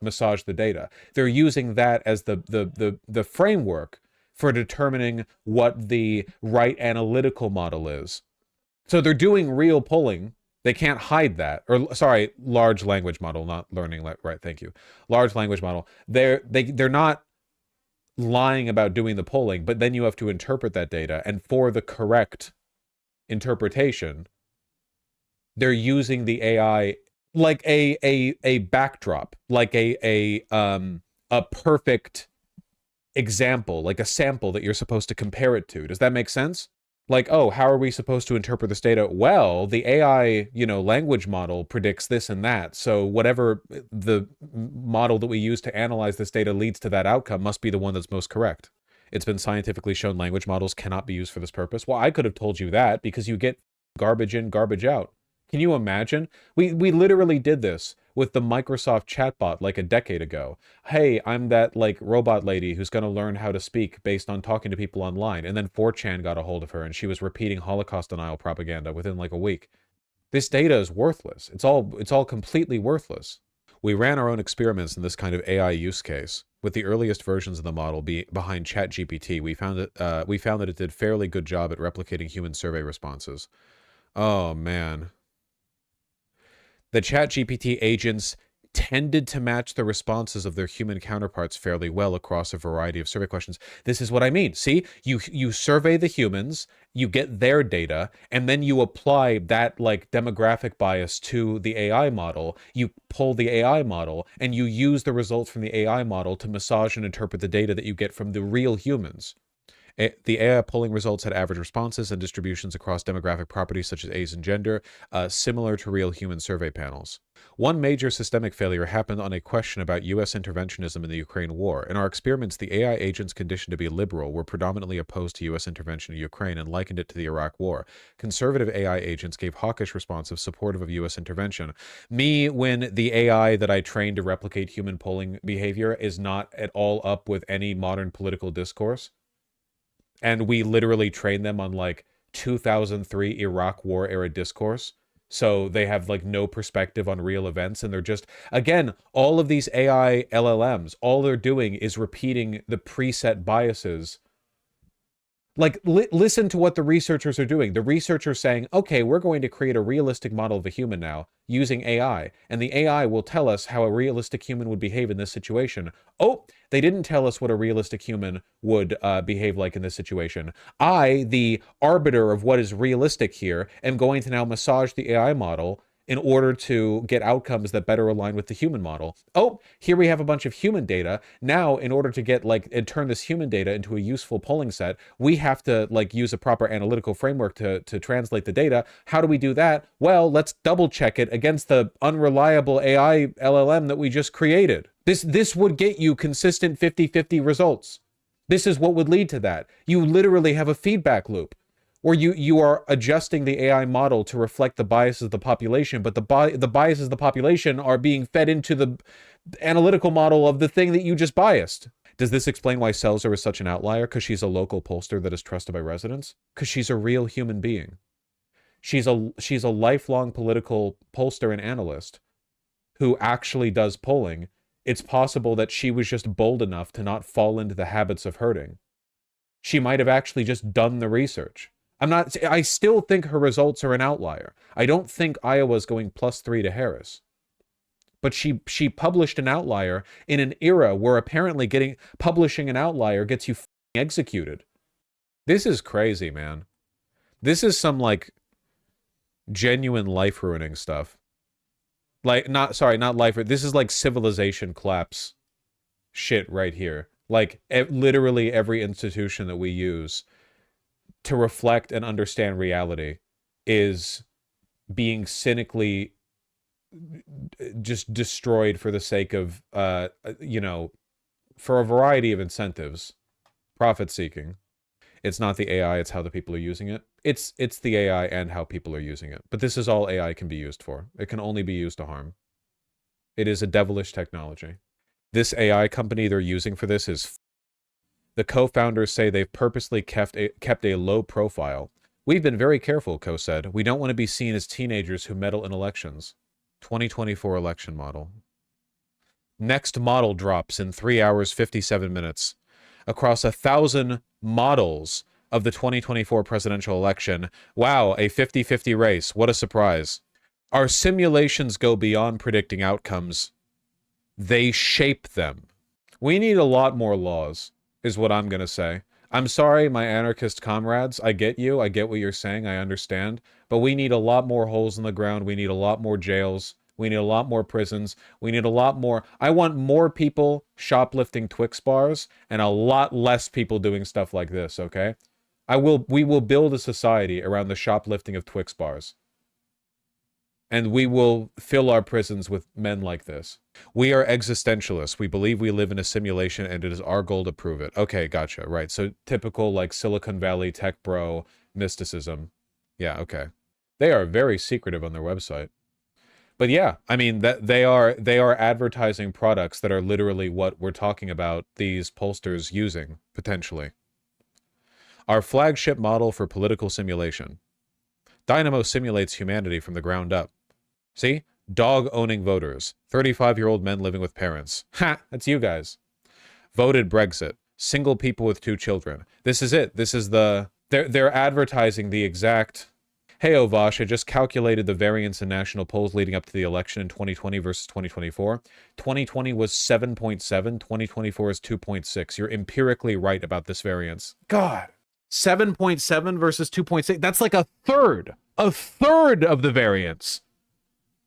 massage the data. They're using that as the framework for determining what the right analytical model is. So they're doing real polling. They can't hide that. Or sorry, large language model, not learning. Right, thank you. Large language model. They're not lying about doing the polling, but then you have to interpret that data, and for the correct interpretation, they're using the AI like a backdrop, like a perfect example, like a sample that you're supposed to compare it to. Does that make sense? Like, oh, how are we supposed to interpret this data? Well, the AI, language model predicts this and that. So whatever the model that we use to analyze this data leads to that outcome must be the one that's most correct. It's been scientifically shown language models cannot be used for this purpose. Well, I could have told you that because you get garbage in, garbage out. Can you imagine? We literally did this with the Microsoft chatbot like a decade ago. Hey, I'm that robot lady who's going to learn how to speak based on talking to people online. And then 4chan got a hold of her and she was repeating Holocaust denial propaganda within a week. This data is worthless. It's all completely worthless. We ran our own experiments in this kind of AI use case. With the earliest versions of the model behind ChatGPT, we found that it did fairly good job at replicating human survey responses. Oh man. The ChatGPT agents tended to match the responses of their human counterparts fairly well across a variety of survey questions. This is what I mean. See, you survey the humans, you get their data, and then you apply that demographic bias to the AI model. You pull the AI model, and you use the results from the AI model to massage and interpret the data that you get from the real humans. The AI polling results had average responses and distributions across demographic properties such as age and gender, similar to real human survey panels. One major systemic failure happened on a question about U.S. interventionism in the Ukraine war. In our experiments, the AI agents conditioned to be liberal were predominantly opposed to U.S. intervention in Ukraine and likened it to the Iraq war. Conservative AI agents gave hawkish responses supportive of U.S. intervention. Me, when the AI that I trained to replicate human polling behavior is not at all up with any modern political discourse, and we literally train them on 2003 Iraq war era discourse. So they have no perspective on real events. And they're just, again, all of these AI LLMs, all they're doing is repeating the preset biases. Listen to what the researchers are doing. The researchers saying, okay, we're going to create a realistic model of a human now using AI. And the AI will tell us how a realistic human would behave in this situation. Oh, they didn't tell us what a realistic human would behave like in this situation. I, the arbiter of what is realistic here, am going to now massage the AI model in order to get outcomes that better align with the human model. Oh, here we have a bunch of human data. Now, in order to get and turn this human data into a useful polling set, we have to use a proper analytical framework to translate the data. How do we do that? Well, let's double check it against the unreliable AI LLM that we just created. This would get you consistent 50-50 results. This is what would lead to that. You literally have a feedback loop, or you are adjusting the AI model to reflect the biases of the population, but the biases of the population are being fed into the analytical model of the thing that you just biased. Does this explain why Selzer is such an outlier? Because she's a local pollster that is trusted by residents? Because she's a real human being. She's a lifelong political pollster and analyst who actually does polling. It's possible that she was just bold enough to not fall into the habits of herding. She might have actually just done the research. I still think her results are an outlier. I don't think Iowa's going +3 to Harris. But she published an outlier in an era where apparently publishing an outlier gets you executed. This is crazy, man. This is some like genuine life ruining stuff. Like not life. This is like civilization collapse shit right here. Like literally every institution that we use to reflect and understand reality is being cynically just destroyed for the sake of, you know, for a variety of incentives, profit seeking. It's not the AI, it's how the people are using it. It's the AI and how people are using it. But this is all AI can be used for. It can only be used to harm. It is a devilish technology. This AI company they're using for this is... The co-founders say they've purposely kept a low profile. We've been very careful, Co said. We don't want to be seen as teenagers who meddle in elections. 2024 election model. Next model drops in 3 hours, 57 minutes. Across 1,000 models of the 2024 presidential election. Wow, a 50-50 race. What a surprise. Our simulations go beyond predicting outcomes. They shape them. We need a lot more laws, is what I'm going to say. I'm sorry, my anarchist comrades. I get you. I get what you're saying. I understand. But we need a lot more holes in the ground. We need a lot more jails. We need a lot more prisons. We need a lot more... I want more people shoplifting Twix bars and a lot less people doing stuff like this, okay? We will build a society around the shoplifting of Twix bars. And we will fill our prisons with men like this. We are existentialists. We believe we live in a simulation and it is our goal to prove it. Okay, gotcha. Right. So typical like Silicon Valley tech bro mysticism. Yeah, okay. They are very secretive on their website. But yeah, I mean, they are advertising products that are literally what we're talking about these pollsters using, potentially. Our flagship model for political simulation. Dynamo simulates humanity from the ground up. See? Dog-owning voters. 35-year-old men living with parents. Ha! That's you guys. Voted Brexit. Single people with 2 children. This is it. This is the... They're advertising the exact... Hey, Vaush, I just calculated the variance in national polls leading up to the election in 2020 versus 2024. 2020 was 7.7. 2024 is 2.6. You're empirically right about this variance. God. 7.7 versus 2.6. That's like a third of the variance.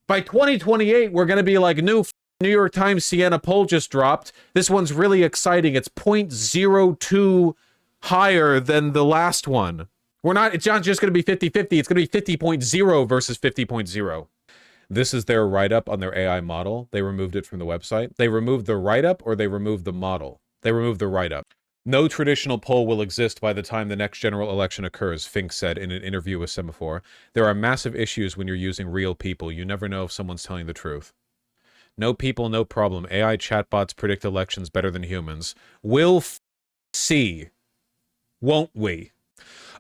By 2028, we're going to be like, New York Times Siena poll just dropped. This one's really exciting. It's 0.02 higher than the last one. It's not just going to be 50-50. It's going to be 50.0 versus 50.0. This is their write-up on their AI model. They removed it from the website. They removed the write-up or they removed the model. They removed the write-up. No traditional poll will exist by the time the next general election occurs, Fink said in an interview with Semaphore. There are massive issues when you're using real people. You never know if someone's telling the truth. No people, no problem. AI chatbots predict elections better than humans. We'll see. Won't we?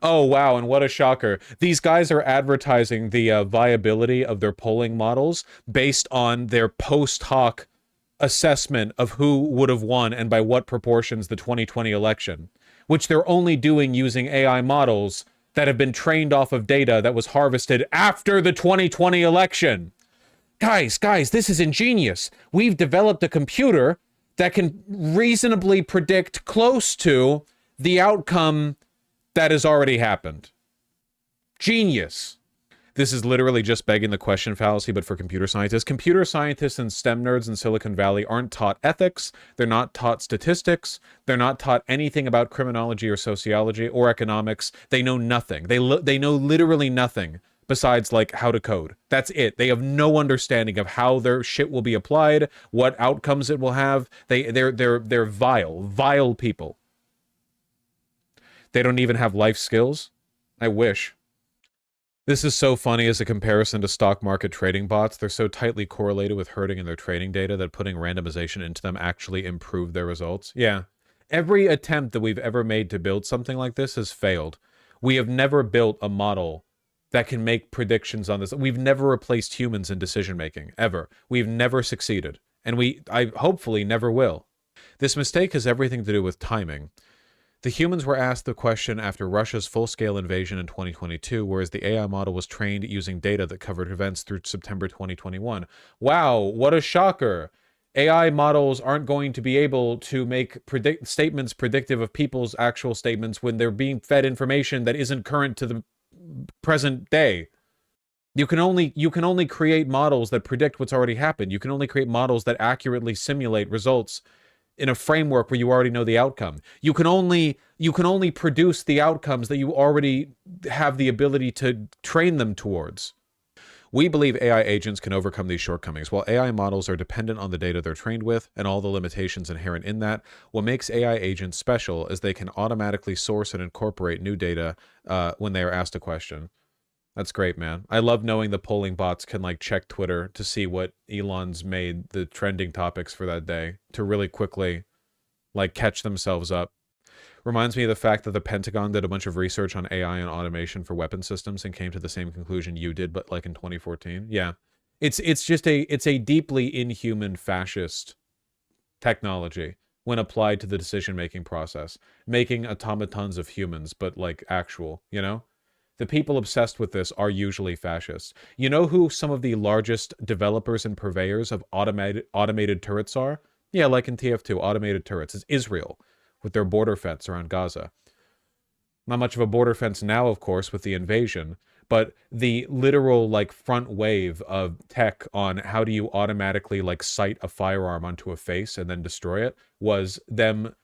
Oh, wow, and what a shocker. These guys are advertising the viability of their polling models based on their post hoc assessment of who would have won and by what proportions the 2020 election, which they're only doing using AI models that have been trained off of data that was harvested after the 2020 election. Guys, this is ingenious. We've developed a computer that can reasonably predict close to the outcome that has already happened. Genius. This is literally just begging the question fallacy, but for computer scientists. Computer scientists and STEM nerds in Silicon Valley aren't taught ethics. They're not taught statistics. They're not taught anything about criminology or sociology or economics. They know nothing. They know literally nothing besides like how to code. That's it. They have no understanding of how their shit will be applied, what outcomes it will have. They're vile people. They don't even have life skills. I wish. This is so funny as a comparison to stock market trading bots. They're so tightly correlated with herding in their trading data that putting randomization into them actually improved their results. Yeah. Every attempt that we've ever made to build something like this has failed. We have never built a model that can make predictions on this. We've never replaced humans in decision making, ever. We've never succeeded. And I hopefully never will. This mistake has everything to do with timing. The humans were asked the question after Russia's full-scale invasion in 2022, whereas the AI model was trained using data that covered events through September 2021. Wow, what a shocker. AI models aren't going to be able to make statements predictive of people's actual statements when they're being fed information that isn't current to the present day. You can only create models that predict what's already happened. You can only create models that accurately simulate results in a framework where you already know the outcome. You can only produce the outcomes that you already have the ability to train them towards. We believe AI agents can overcome these shortcomings. While AI models are dependent on the data they're trained with and all the limitations inherent in that, what makes AI agents special is they can automatically source and incorporate new data when they are asked a question. That's great, man. I love knowing the polling bots can like check Twitter to see what Elon's made the trending topics for that day to really quickly like catch themselves up. Reminds me of the fact that the Pentagon did a bunch of research on AI and automation for weapon systems and came to the same conclusion you did, but like in 2014. Yeah. It's a deeply inhuman fascist technology when applied to the decision-making process, making automatons of humans, but like actual, you know? The people obsessed with this are usually fascists. You know who some of the largest developers and purveyors of automated turrets are? Yeah, like in TF2, automated turrets. It's Israel, with their border fence around Gaza. Not much of a border fence now, of course, with the invasion, but the literal, like, front wave of tech on how do you automatically, like, sight a firearm onto a face and then destroy it was them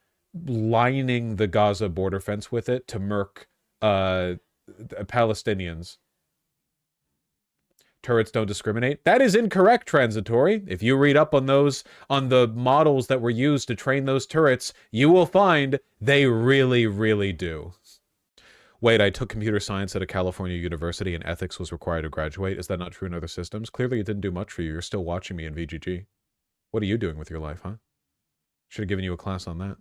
lining the Gaza border fence with it to murk Palestinians. Turrets don't discriminate. That is incorrect, Transitory. If you read up on those, on the models that were used to train those turrets, you will find they really, really do. Wait, I took computer science at a California university and ethics was required to graduate. Is that not true in other systems? Clearly it didn't do much for you. You're still watching me in VGG. What are you doing with your life, huh? Should have given you a class on that.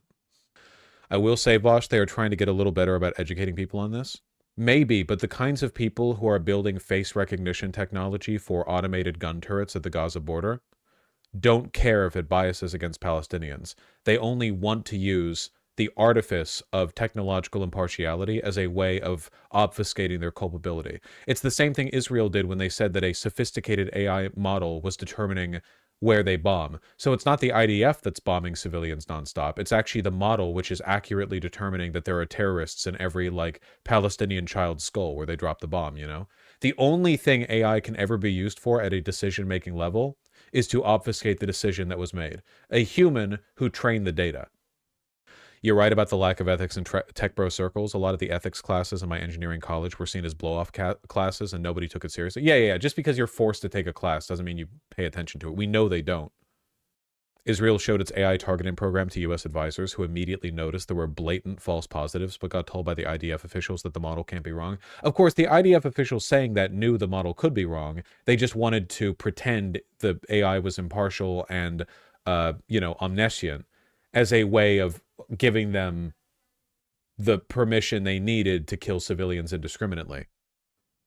I will say, Vaush, they are trying to get a little better about educating people on this. Maybe, but the kinds of people who are building face recognition technology for automated gun turrets at the Gaza border don't care if it biases against Palestinians. They only want to use the artifice of technological impartiality as a way of obfuscating their culpability. It's the same thing Israel did when they said that a sophisticated AI model was determining where they bomb. So it's not the IDF that's bombing civilians nonstop. It's actually the model which is accurately determining that there are terrorists in every, like, Palestinian child's skull where they drop the bomb, you know? The only thing AI can ever be used for at a decision-making level is to obfuscate the decision that was made. A human who trained the data. You're right about the lack of ethics in tech bro circles. A lot of the ethics classes in my engineering college were seen as blow-off classes and nobody took it seriously. Yeah. Just because you're forced to take a class doesn't mean you pay attention to it. We know they don't. Israel showed its AI targeting program to U.S. advisors who immediately noticed there were blatant false positives but got told by the IDF officials that the model can't be wrong. Of course, the IDF officials saying that knew the model could be wrong. They just wanted to pretend the AI was impartial and, omniscient as a way of giving them the permission they needed to kill civilians indiscriminately.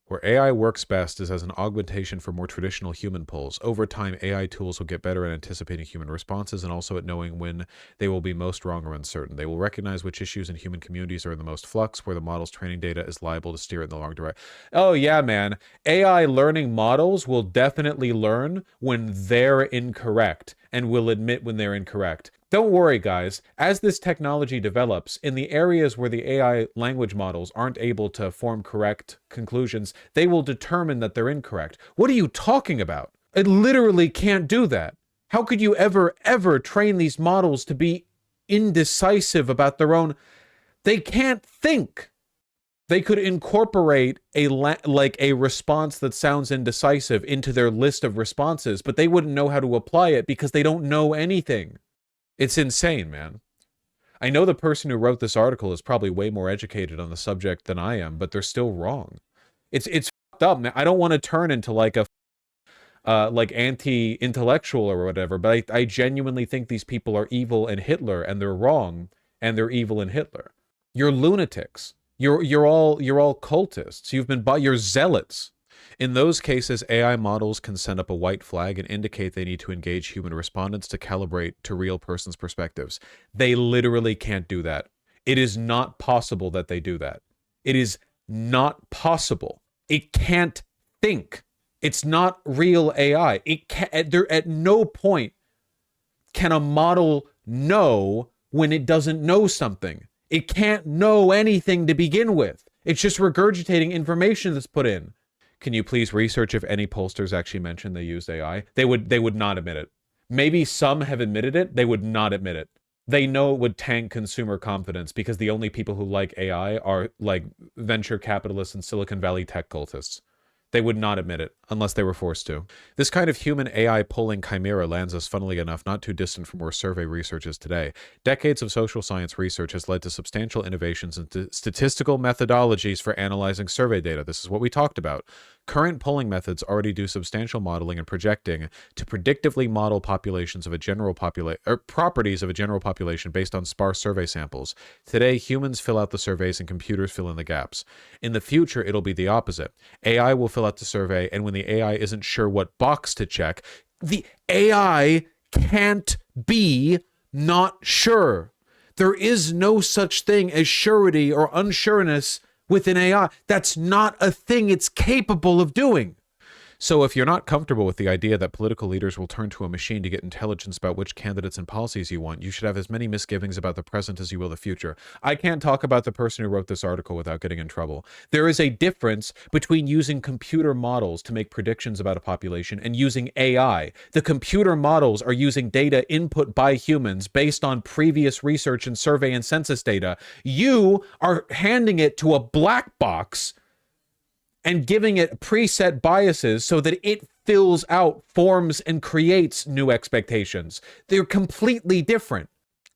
Where AI works best is as an augmentation for more traditional human pulls. Over time, AI tools will get better at anticipating human responses and also at knowing when they will be most wrong or uncertain. They will recognize which issues in human communities are in the most flux, where the model's training data is liable to steer it in the wrong direction. Oh yeah, man. AI learning models will definitely learn when they're incorrect and will admit when they're incorrect. Don't worry, guys. As this technology develops, in the areas where the AI language models aren't able to form correct conclusions, they will determine that they're incorrect. What are you talking about? It literally can't do that. How could you ever train these models to be indecisive about their own... They can't think. They could incorporate a response that sounds indecisive into their list of responses, but they wouldn't know how to apply it because they don't know anything. It's insane, man. I know the person who wrote this article is probably way more educated on the subject than I am, but they're still wrong. It's fucked up, man. I don't want to turn into like a anti-intellectual or whatever, but I genuinely think these people are evil and Hitler, and they're wrong, and they're evil and Hitler. You're lunatics. You're all cultists. You're zealots. In those cases, AI models can send up a white flag and indicate they need to engage human respondents to calibrate to real persons' perspectives. They literally can't do that. It is not possible that they do that. It is not possible. It can't think. It's not real AI. It can't, there, at no point can a model know when it doesn't know something. It can't know anything to begin with. It's just regurgitating information that's put in. Can you please research if any pollsters actually mentioned they used AI? They would not admit it. Maybe some have admitted it. They would not admit it. They know it would tank consumer confidence because the only people who like AI are like venture capitalists and Silicon Valley tech cultists. They would not admit it unless they were forced to. This kind of human AI polling chimera lands us, funnily enough, not too distant from where survey research is today. Decades of social science research has led to substantial innovations in statistical methodologies for analyzing survey data. This is what we talked about. Current polling methods already do substantial modeling and projecting to predictively model populations of a general population or properties of a general population based on sparse survey samples. Today, humans fill out the surveys and computers fill in the gaps. In the future, it'll be the opposite. AI will fill out the survey, and when the AI isn't sure what box to check, the AI can't be not sure. There is no such thing as surety or unsureness within AI. That's not a thing it's capable of doing. So if you're not comfortable with the idea that political leaders will turn to a machine to get intelligence about which candidates and policies you want, you should have as many misgivings about the present as you will the future. I can't talk about the person who wrote this article without getting in trouble. There is a difference between using computer models to make predictions about a population and using AI. The computer models are using data input by humans based on previous research and survey and census data. You are handing it to a black box and giving it preset biases so that it fills out forms and creates new expectations. They're completely different.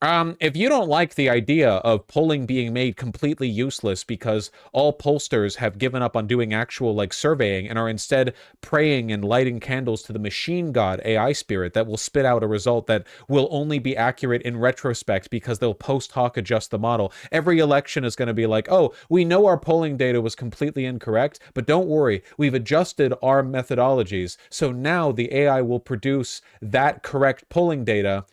If you don't like the idea of polling being made completely useless because all pollsters have given up on doing actual like surveying and are instead praying and lighting candles to the machine god AI spirit that will spit out a result that will only be accurate in retrospect because they'll post hoc adjust the model. Every election is going to be like, oh, we know our polling data was completely incorrect, but don't worry, we've adjusted our methodologies. So now the AI will produce that correct polling data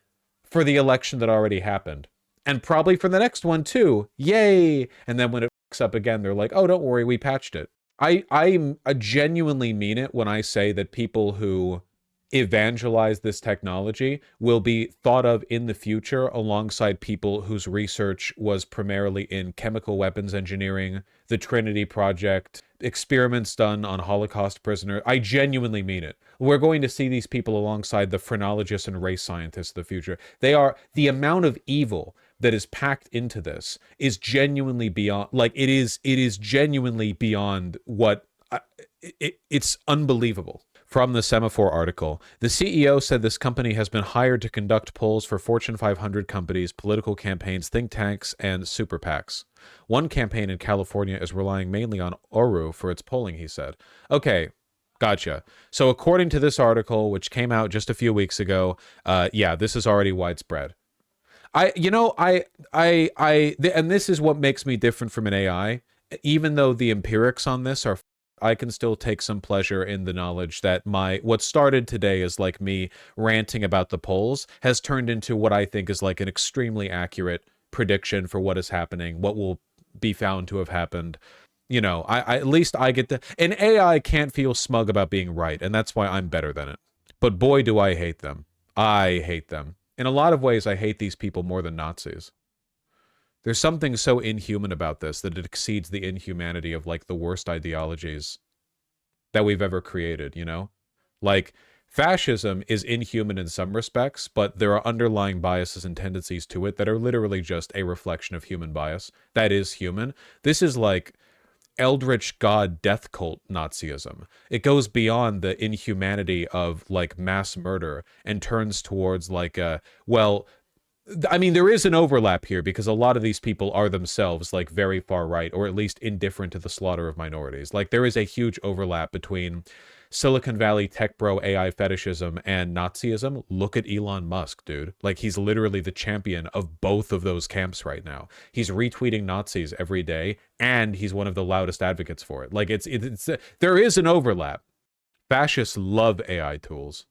for the election that already happened. And probably for the next one too. Yay! And then when it fucks up again, they're like, oh, don't worry, we patched it. I genuinely mean it when I say that people who evangelize this technology will be thought of in the future alongside people whose research was primarily in chemical weapons engineering, the Trinity Project, experiments done on Holocaust prisoners. I genuinely mean it. We're going to see these people alongside the phrenologists and race scientists of the future. They are, the amount of evil that is packed into this is genuinely beyond, like it is genuinely beyond what, it's unbelievable. From the Semaphore article, the CEO said this company has been hired to conduct polls for Fortune 500 companies, political campaigns, think tanks, and super PACs. One campaign in California is relying mainly on Oru for its polling, he said. Okay, gotcha. So according to this article, which came out just a few weeks ago, yeah, this is already widespread. And this is what makes me different from an AI. Even though the empirics on this are, I can still take some pleasure in the knowledge that what started today as like me ranting about the polls has turned into what I think is like an extremely accurate prediction for what is happening, what will be found to have happened. You know, I at least I get an AI can't feel smug about being right, and that's why I'm better than it. But boy, do I hate them. I hate them. In a lot of ways, I hate these people more than Nazis. There's something so inhuman about this that it exceeds the inhumanity of like the worst ideologies that we've ever created, you know? Like, fascism is inhuman in some respects, but there are underlying biases and tendencies to it that are literally just a reflection of human bias. That is human. This is like eldritch god death cult Nazism. It goes beyond the inhumanity of like mass murder and turns towards like well, I mean, there is an overlap here because a lot of these people are themselves like very far right, or at least indifferent to the slaughter of minorities. Like there is a huge overlap between Silicon Valley tech bro AI fetishism and Nazism. Look at Elon Musk, dude. Like he's literally the champion of both of those camps right now. He's retweeting Nazis every day, and he's one of the loudest advocates for it. Like it's there is an overlap. Fascists love AI tools.